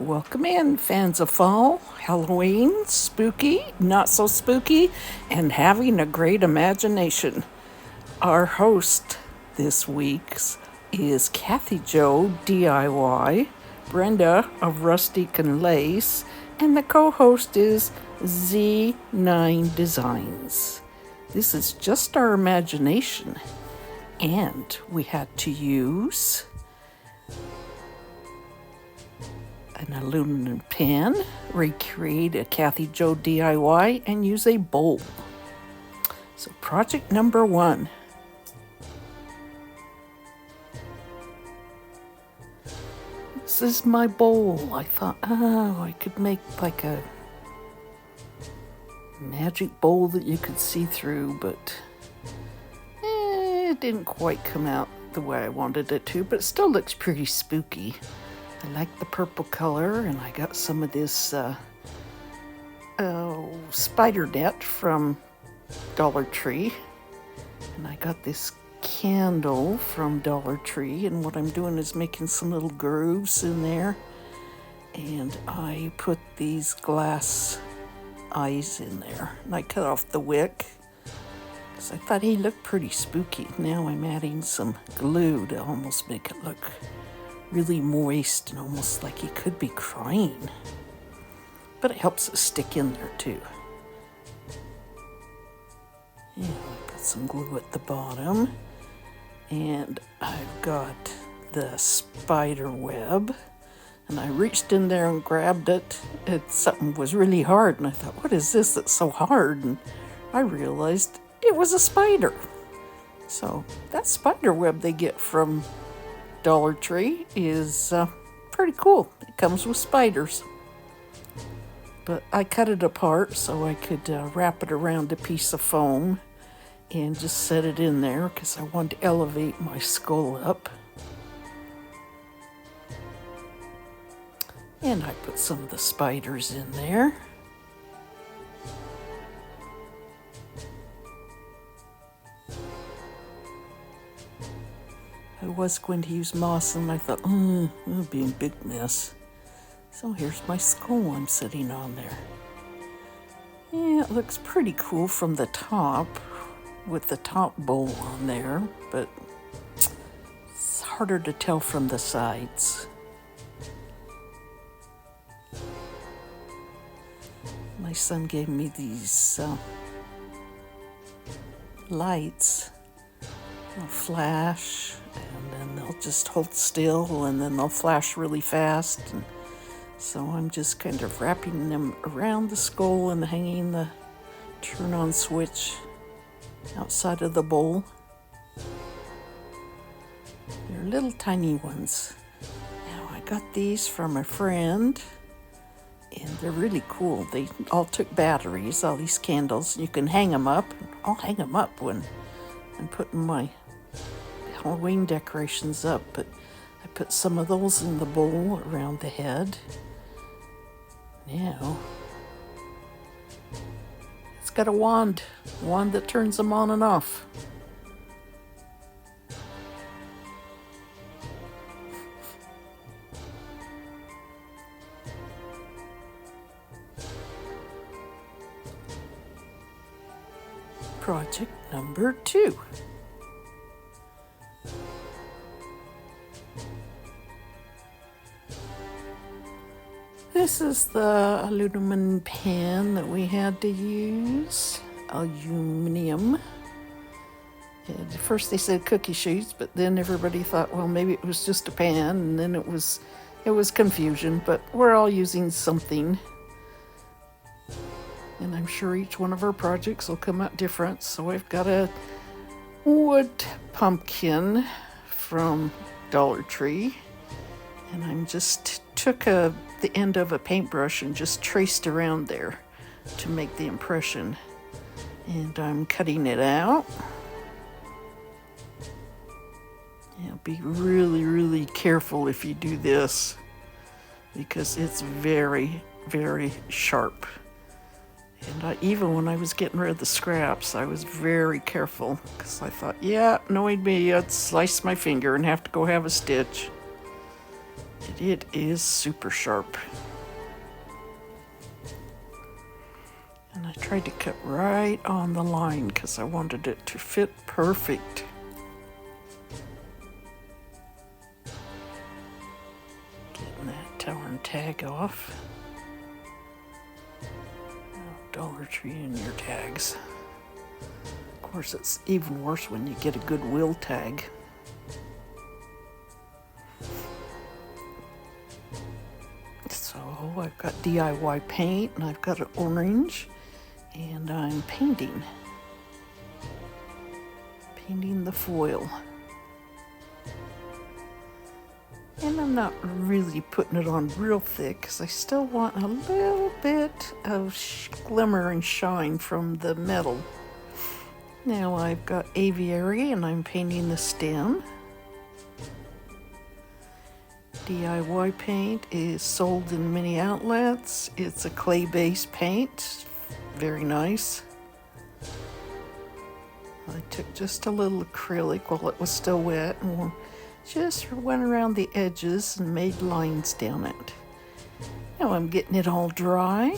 Welcome in, fans of fall, Halloween, spooky, not so spooky, and having a great imagination. Our host this week's is Kath Jo, DIY, Brenda of Rustic and Lace, and the co-host is Z9 Designs. This is just our imagination, and we had to use an aluminum pen, recreate a Kath Jo DIY, and use a bowl. So project number 1. This is my bowl. I thought, I could make like a magic bowl that you could see through, but it didn't quite come out the way I wanted it to, but it still looks pretty spooky. I like the purple color, and I got some of this spider net from Dollar Tree, and I got this candle from Dollar Tree, and what I'm doing is making some little grooves in there, and I put these glass eyes in there, and I cut off the wick because I thought he looked pretty spooky. Now I'm adding some glue to almost make it look really moist and almost like he could be crying. But it helps it stick in there too. And I put some glue at the bottom. And I've got the spider web. And I reached in there and grabbed it. Something was really hard. And I thought, what is this that's so hard? And I realized it was a spider. So that spider web they get from Dollar Tree is pretty cool. It comes with spiders. But I cut it apart so I could wrap it around a piece of foam and just set it in there because I wanted to elevate my skull up. And I put some of the spiders in there. I was going to use moss, and I thought, it would be a big mess. So here's my skull I'm sitting on there. Yeah, it looks pretty cool from the top, with the top bowl on there, but it's harder to tell from the sides. My son gave me these lights. They'll flash, and then they'll just hold still, and then they'll flash really fast. And so I'm just kind of wrapping them around the skull and hanging the turn-on switch outside of the bowl. They're little tiny ones. Now I got these from a friend, and they're really cool. They all took batteries, all these candles. You can hang them up. I'll hang them up when I'm putting my Halloween decorations up, but I put some of those in the bowl around the head. Now it's got a wand that turns them on and off. Project number 2. This is the aluminum pan that we had to use. Aluminum. And at first they said cookie sheets, but then everybody thought, well, maybe it was just a pan, and then it was confusion, but we're all using something. And I'm sure each one of our projects will come out different. So I've got a wood pumpkin from Dollar Tree, and I'm just took the end of a paintbrush and just traced around there to make the impression. And I'm cutting it out. Be really, really careful if you do this because it's very, very sharp. And even when I was getting rid of the scraps, I was very careful because I thought, knowing me, I'd slice my finger and have to go have a stitch. It is super sharp. And I tried to cut right on the line because I wanted it to fit perfect. Getting that torn tag off. Dollar Tree and your tags. Of course, it's even worse when you get a Goodwill tag. So I've got DIY paint and I've got an orange and I'm painting the foil. And I'm not really putting it on real thick because I still want a little bit of glimmer and shine from the metal. Now I've got aviary and I'm painting the stem. DIY paint is sold in many outlets. It's a clay-based paint, very nice. I took just a little acrylic while it was still wet and just went around the edges and made lines down it. Now I'm getting it all dry.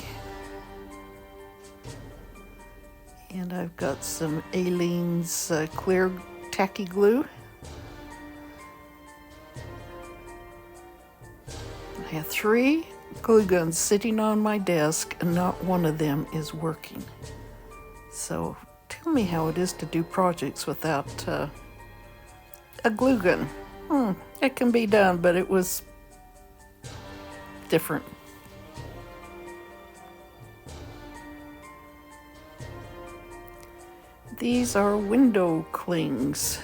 And I've got some Aleene's clear tacky glue. I have 3 glue guns sitting on my desk and not one of them is working. So tell me how it is to do projects without a glue gun. It can be done, but it was different. These are window clings.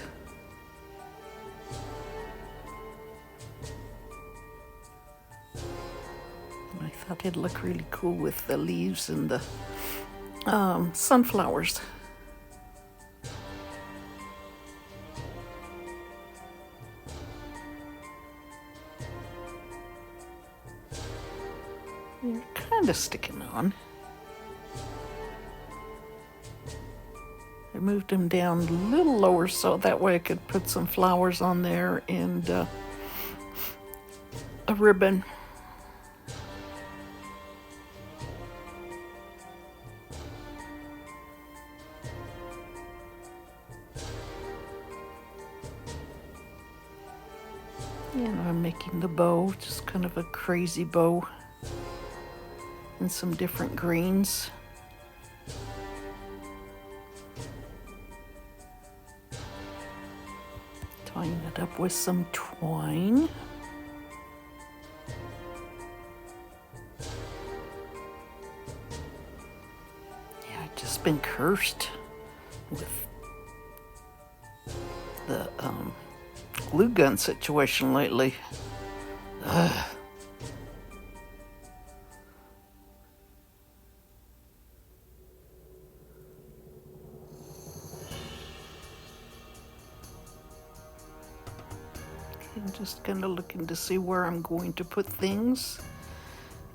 I thought it'd look really cool with the leaves and the sunflowers. They're kind of sticking on. I moved them down a little lower so that way I could put some flowers on there and a ribbon. And I'm making the bow, just kind of a crazy bow, and some different greens. Tying it up with some twine. Yeah, I've just been cursed with the glue gun situation lately. Ugh. I'm just kind of looking to see where I'm going to put things.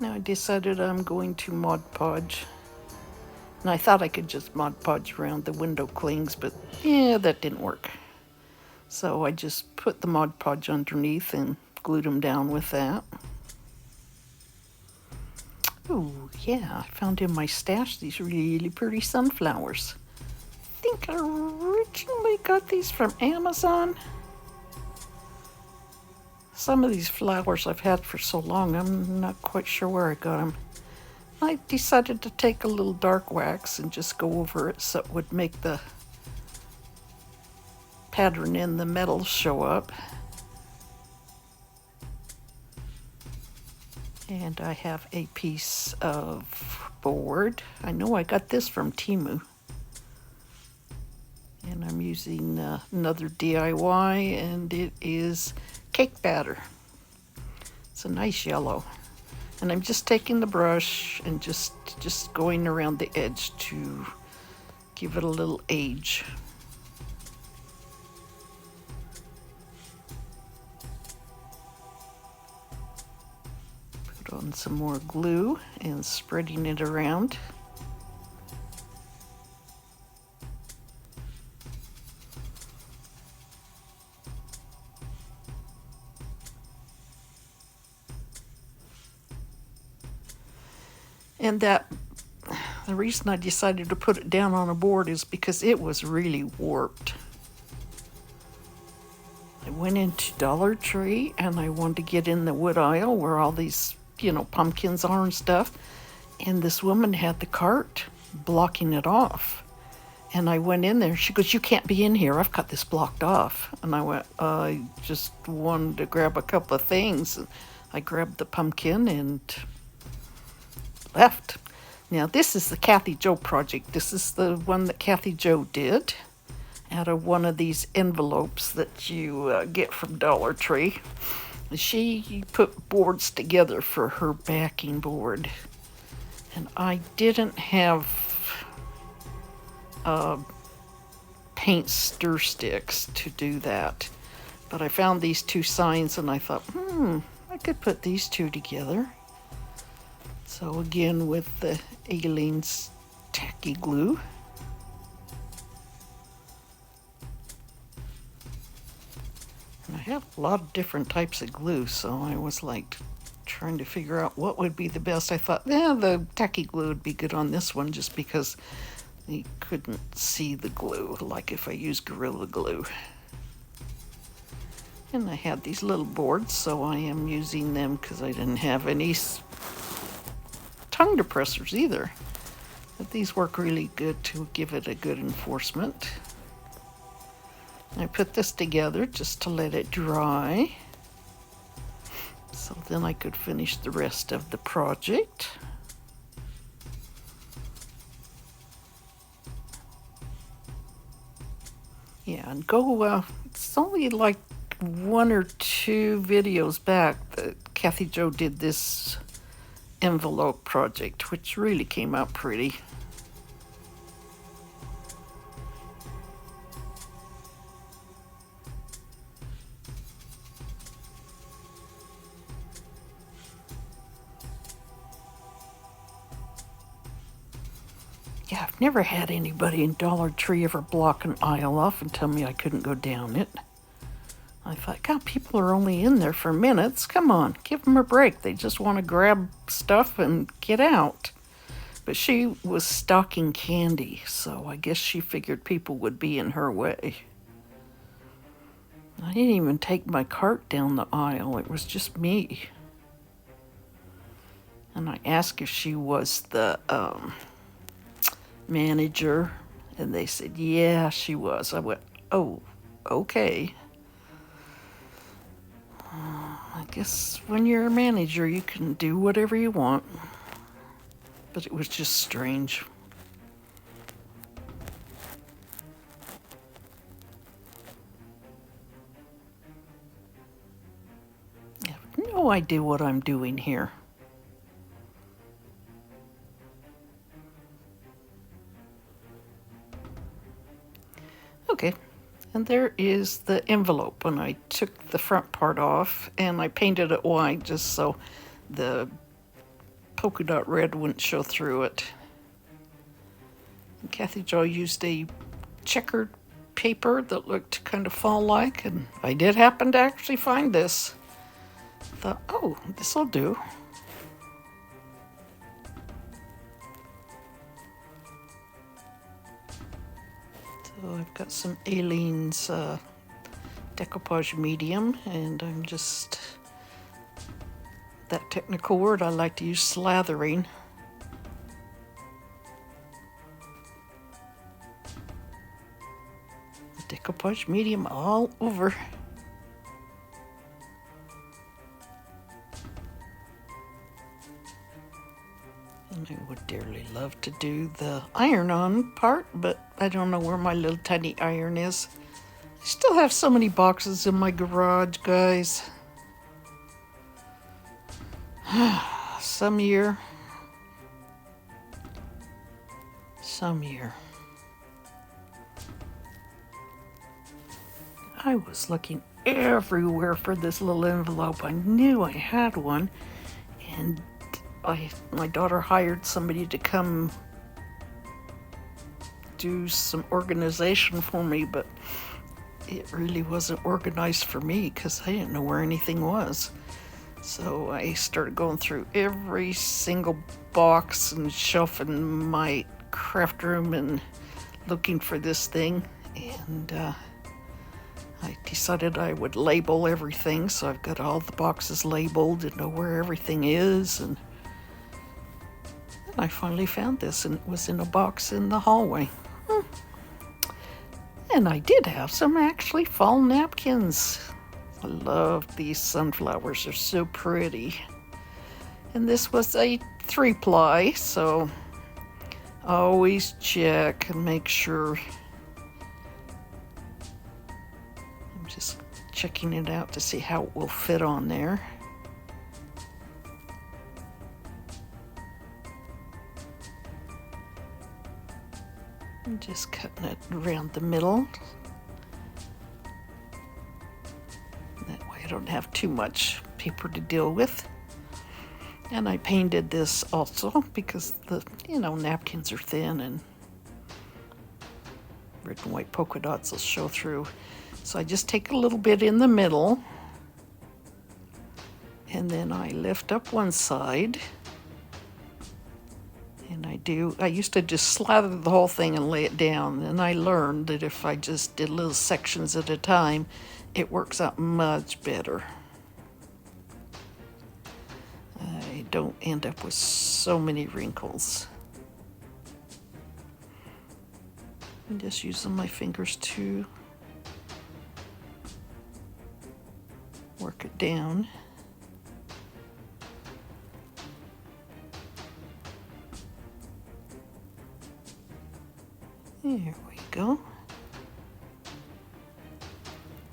Now I decided I'm going to Mod Podge. And I thought I could just Mod Podge around the window clings, but yeah, that didn't work. So I just put the Mod Podge underneath and glued them down with that. Oh yeah, I found in my stash these really pretty sunflowers. I think I originally got these from Amazon. Some of these flowers I've had for so long, I'm not quite sure where I got them. I decided to take a little dark wax and just go over it so it would make the pattern in the metal show up. And I have a piece of board. I know I got this from Temu. And I'm using another DIY, and it is cake batter. It's a nice yellow. And I'm just taking the brush and just going around the edge to give it a little age. Put on some more glue and spreading it around. And the reason I decided to put it down on a board is because it was really warped. I went into Dollar Tree and I wanted to get in the wood aisle where all these, pumpkins are and stuff. And this woman had the cart blocking it off. And I went in there. She goes, "You can't be in here. I've got this blocked off." And I went, "I just wanted to grab a couple of things." And I grabbed the pumpkin and left. Now, this is the Kath Jo project. This is the one that Kath Jo did out of one of these envelopes that you get from Dollar Tree. She put boards together for her backing board. And I didn't have paint stir sticks to do that. But I found these two signs and I thought, I could put these two together. So again, with the Aleene's tacky glue. And I have a lot of different types of glue, so I was like trying to figure out what would be the best. I thought, the tacky glue would be good on this one just because you couldn't see the glue like if I used Gorilla Glue. And I had these little boards, so I am using them because I didn't have any tongue depressors either. But these work really good to give it a good enforcement. I put this together just to let it dry, so then I could finish the rest of the project. Yeah, and it's only like 1 or 2 videos back that Kath Jo did this envelope project, which really came out pretty. Yeah, I've never had anybody in Dollar Tree ever block an aisle off and tell me I couldn't go down it. I thought, God, people are only in there for minutes. Come on, give them a break. They just want to grab stuff and get out. But she was stocking candy, so I guess she figured people would be in her way. I didn't even take my cart down the aisle. It was just me. And I asked if she was the manager, and they said, yeah, she was. I went, oh, okay. I guess when you're a manager, you can do whatever you want. But it was just strange. I have no idea what I'm doing here. Okay, and there is the envelope. And I took the front part off and I painted it white just so the polka dot red wouldn't show through it. And Kath Jo used a checkered paper that looked kind of fall-like, and I did happen to actually find this. I thought, oh, this'll do. So I've got some Aleene's decoupage medium, and I'm just, that technical word I like to use, slathering. The decoupage medium all over. And I would dearly love to do the iron-on part, but I don't know where my little tiny iron is. I still have so many boxes in my garage, guys. Some year. I was looking everywhere for this little envelope. I knew I had one, and my daughter hired somebody to come do some organization for me, but it really wasn't organized for me because I didn't know where anything was. So I started going through every single box and shelf in my craft room and looking for this thing. And I decided I would label everything, so I've got all the boxes labeled and know where everything is. And I finally found this, and it was in a box in the hallway. And I did have some actually fall napkins. I love these sunflowers, they're so pretty. And this was a 3-ply, so always check and make sure. I'm just checking it out to see how it will fit on there. I'm just cutting it around the middle. That way I don't have too much paper to deal with. And I painted this also because the, napkins are thin and red and white polka dots will show through. So I just take a little bit in the middle and then I lift up one side. And I used to just slather the whole thing and lay it down. And I learned that if I just did little sections at a time, it works out much better. I don't end up with so many wrinkles. I'm just using my fingers to work it down. There we go.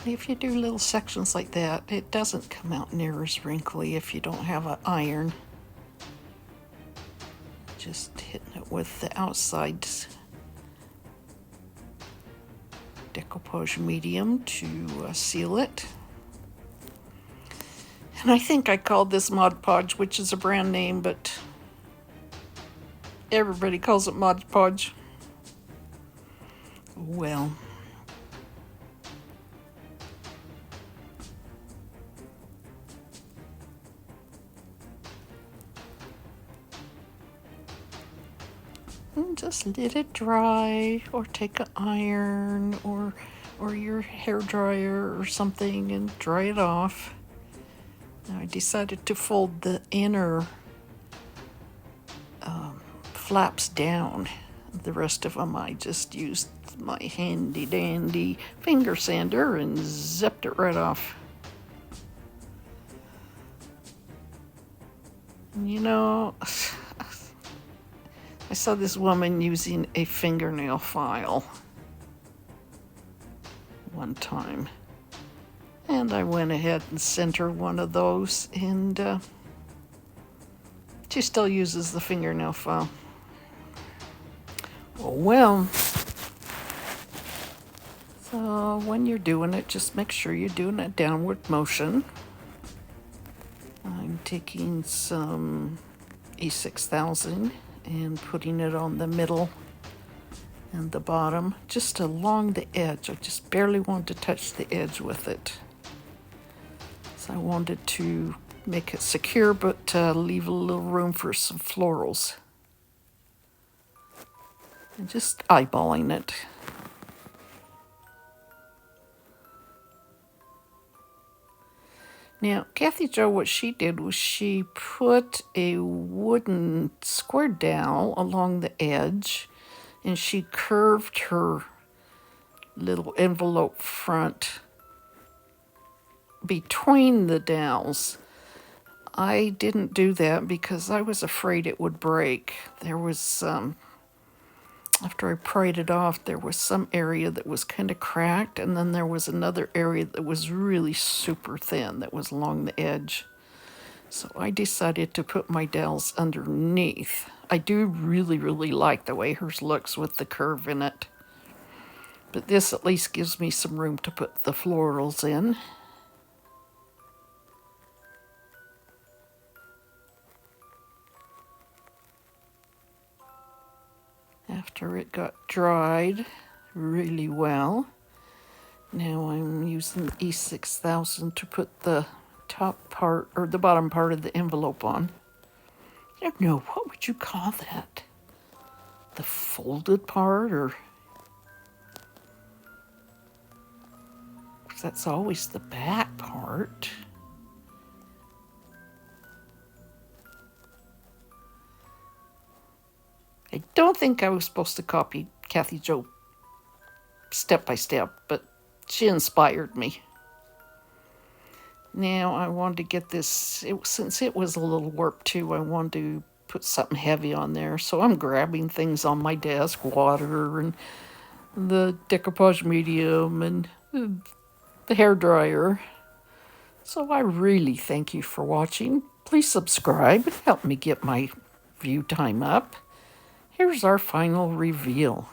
If you do little sections like that, it doesn't come out near as wrinkly if you don't have an iron. Just hitting it with the outside decoupage medium to seal it. And I think I called this Mod Podge, which is a brand name, but everybody calls it Mod Podge. Well, and just let it dry, or take an iron or your hair dryer or something and dry it off. Now I decided to fold the inner flaps down. The rest of them I just used my handy dandy finger sander and zipped it right off. And I saw this woman using a fingernail file one time, and I went ahead and sent her one of those, and she still uses the fingernail file. Well, so when you're doing it, just make sure you're doing a downward motion. I'm taking some E6000 and putting it on the middle and the bottom, just along the edge. I just barely want to touch the edge with it. So I wanted to make it secure, but leave a little room for some florals. And just eyeballing it. Now, Kath Jo, what she did was she put a wooden square dowel along the edge, and she curved her little envelope front between the dowels. I didn't do that because I was afraid it would break. There was after I pried it off, there was some area that was kind of cracked, and then there was another area that was really super thin that was along the edge. So I decided to put my dowels underneath. I do really, really like the way hers looks with the curve in it. But this at least gives me some room to put the florals in. After it got dried really well, now I'm using the E6000 to put the top part or the bottom part of the envelope on. I don't know, what would you call that? The folded part, or 'cause that's always the back part. I don't think I was supposed to copy Kath Jo step by step, but she inspired me. Now I wanted to get this, since it was a little warped too, I wanted to put something heavy on there. So I'm grabbing things on my desk, water and the decoupage medium and the hair dryer. So I really thank you for watching. Please subscribe, help me get my view time up. Here's our final reveal.